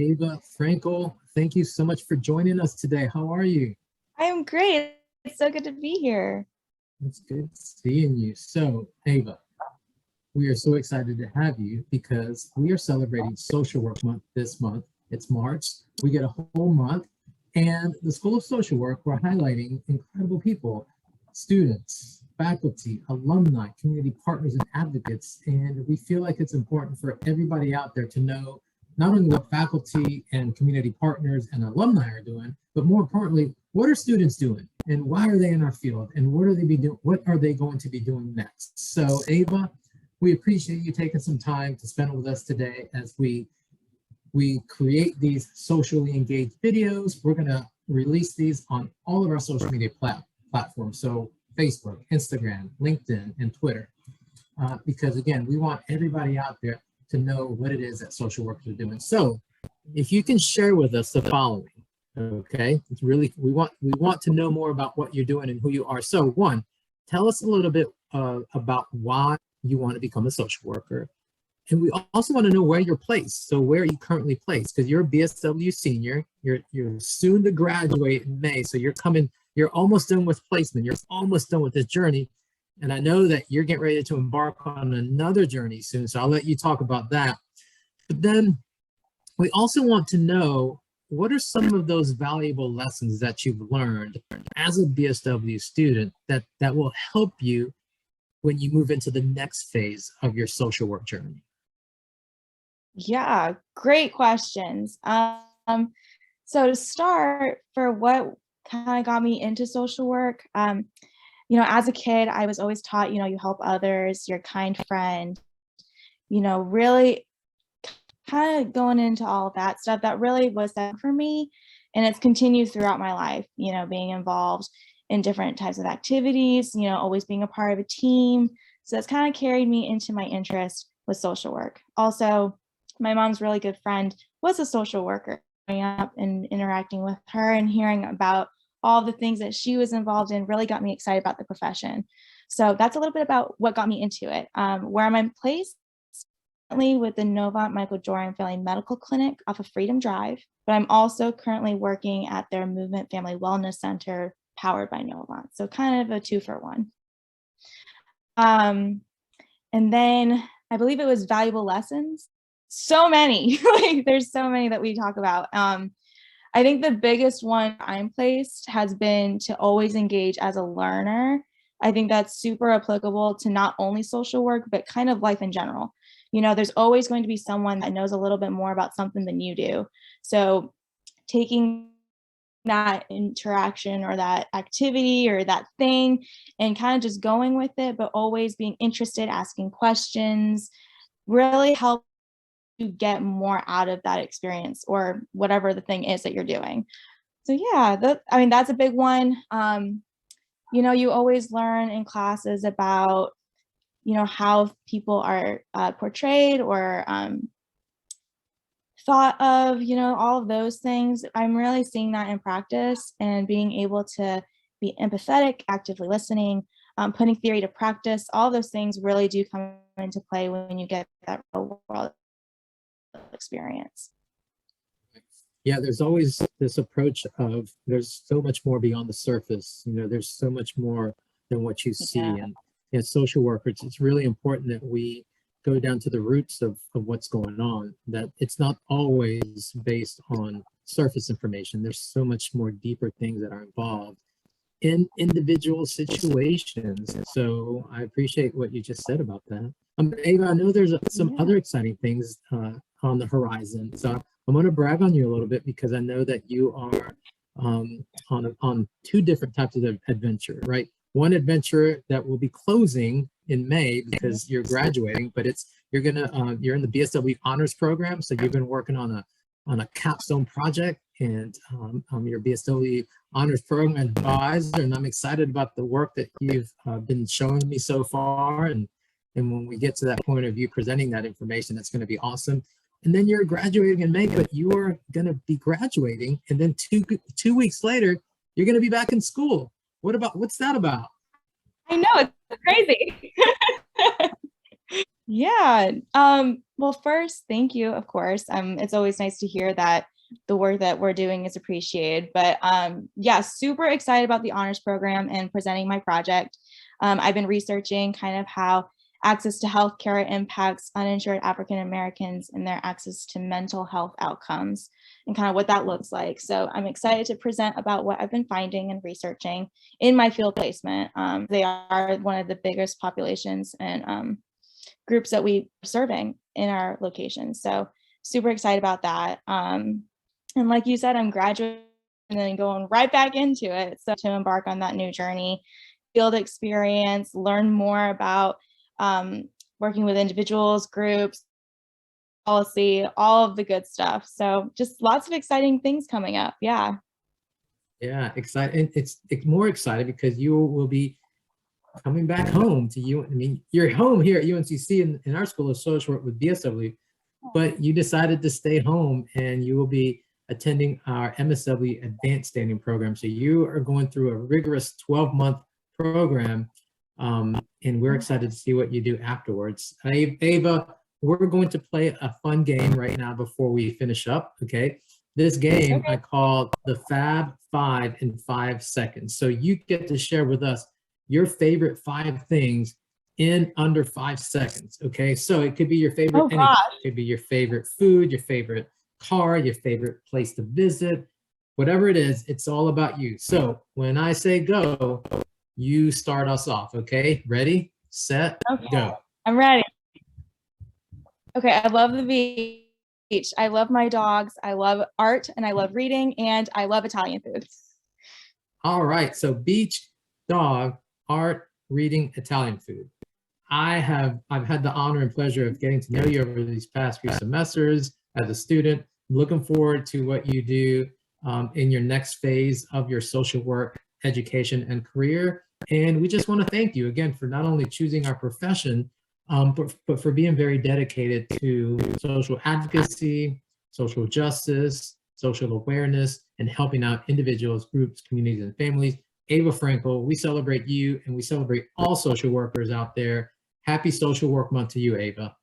Ava Frankel, thank you so much for joining us today. How are you? I'm great. It's so good to be here. It's good seeing you. So, Ava, we are so excited to have you because we are celebrating Social Work Month this month. It's March. We get a whole month. And the School of Social Work, we're highlighting incredible people, students, faculty, alumni, community partners, and advocates. And we feel like it's important for everybody out there to know not only what faculty and community partners and alumni are doing, but more importantly, what are students doing and why are they in our field and what are they going to be doing next? So Ava, we appreciate you taking some time to spend with us today as we create these socially engaged videos. We're going to release these on all of our social media platforms. So Facebook, Instagram, LinkedIn, and Twitter. Because again, we want everybody out there to know what it is that social workers are doing. So if you can share with us the following, okay? It's really, we want to know more about what you're doing and who you are. So one, tell us a little bit about why you want to become a social worker. And we also want to know where you're placed. So where are you currently placed? Because you're a BSW senior, you're soon to graduate in May. So you're almost done with placement. You're almost done with this journey. And I know that you're getting ready to embark on another journey soon. So I'll let you talk about that. But then we also want to know, what are some of those valuable lessons that you've learned as a BSW student that will help you when you move into the next phase of your social work journey? Yeah, great questions. So to start, for what kind of got me into social work, as a kid, I was always taught, you help others, you're a kind friend, really kind of going into all of that stuff that really was that for me. And it's continued throughout my life, being involved in different types of activities, always being a part of a team. So that's kind of carried me into my interest with social work. Also, my mom's really good friend was a social worker. Growing up and interacting with her and hearing about all the things that she was involved in really got me excited about the profession. So that's a little bit about what got me into it. Where I'm in place with the Novant Family Medical Clinic off of Freedom Drive, but I'm also currently working at their Movement Family Wellness Center powered by Novant. So kind of a 2-for-1. And then I believe it was valuable lessons. So many, like there's so many that we talk about. I think the biggest one I'm placed has been to always engage as a learner. I think that's super applicable to not only social work, but kind of life in general. There's always going to be someone that knows a little bit more about something than you do. So taking that interaction or that activity or that thing and kind of just going with it, but always being interested, asking questions, really help you get more out of that experience or whatever the thing is that you're doing. So yeah, that's a big one. You always learn in classes about, how people are portrayed or thought of, all of those things. I'm really seeing that in practice and being able to be empathetic, actively listening, putting theory to practice. All those things really do come into play when you get that real world experience. Yeah, there's always this approach of there's so much more beyond the surface. There's so much more than what you see. Yeah. And as social workers, it's really important that we go down to the roots of what's going on, that it's not always based on surface information. There's so much more deeper things that are involved in individual situations. So I appreciate what you just said about that. Ava, I know there's some other exciting things on the horizon. So I'm going to brag on you a little bit because I know that you are on 2 different types of adventure, right? One adventure that will be closing in May because you're graduating, but you're in the BSW honors program. So you've been working on a capstone project, and your BSW honors program advisor, and I'm excited about the work that you've been showing me so far. And when we get to that point of you presenting that information, that's going to be awesome. And then you're graduating in May, but you are going to be graduating, and then two weeks later, you're going to be back in school. What's that about? I know, it's crazy. Yeah. Well, first, thank you, of course. It's always nice to hear that the work that we're doing is appreciated. But yeah, super excited about the honors program and presenting my project. I've been researching kind of how access to healthcare impacts uninsured African Americans and their access to mental health outcomes and kind of what that looks like. So I'm excited to present about what I've been finding and researching in my field placement. They are one of the biggest populations and groups that we are serving in our location. So super excited about that. And like you said, I'm graduating and then going right back into it. So to embark on that new journey, field experience, learn more about working with individuals, groups, policy, all of the good stuff. So just lots of exciting things coming up. Yeah. Yeah, excited. It's more excited because you will be coming back home to you. I mean, you're home here at UNCC in our School of Social Work with BSW, but you decided to stay home and you will be attending our MSW Advanced Standing program. So you are going through a rigorous 12-month program, and we're excited to see what you do afterwards. Ava, we're going to play a fun game right now before we finish up, okay? This game I call the Fab Five in 5 seconds. So you get to share with us your favorite 5 things in under 5 seconds, okay? So it could be your favorite anything. It could be your favorite food, your favorite car, your favorite place to visit, whatever it is, it's all about you. So when I say go, you start us off, okay? Ready, set, go. I'm ready. Okay, I love the beach. I love my dogs. I love art and I love reading and I love Italian food. All right, so beach, dog, art, reading, Italian food. I've had the honor and pleasure of getting to know you over these past few semesters as a student. I'm looking forward to what you do in your next phase of your social work, education, and career. And we just want to thank you again for not only choosing our profession, but for being very dedicated to social advocacy, social justice, social awareness, and helping out individuals, groups, communities, and families. Ava Frankel, we celebrate you and we celebrate all social workers out there. Happy Social Work Month to you, Ava.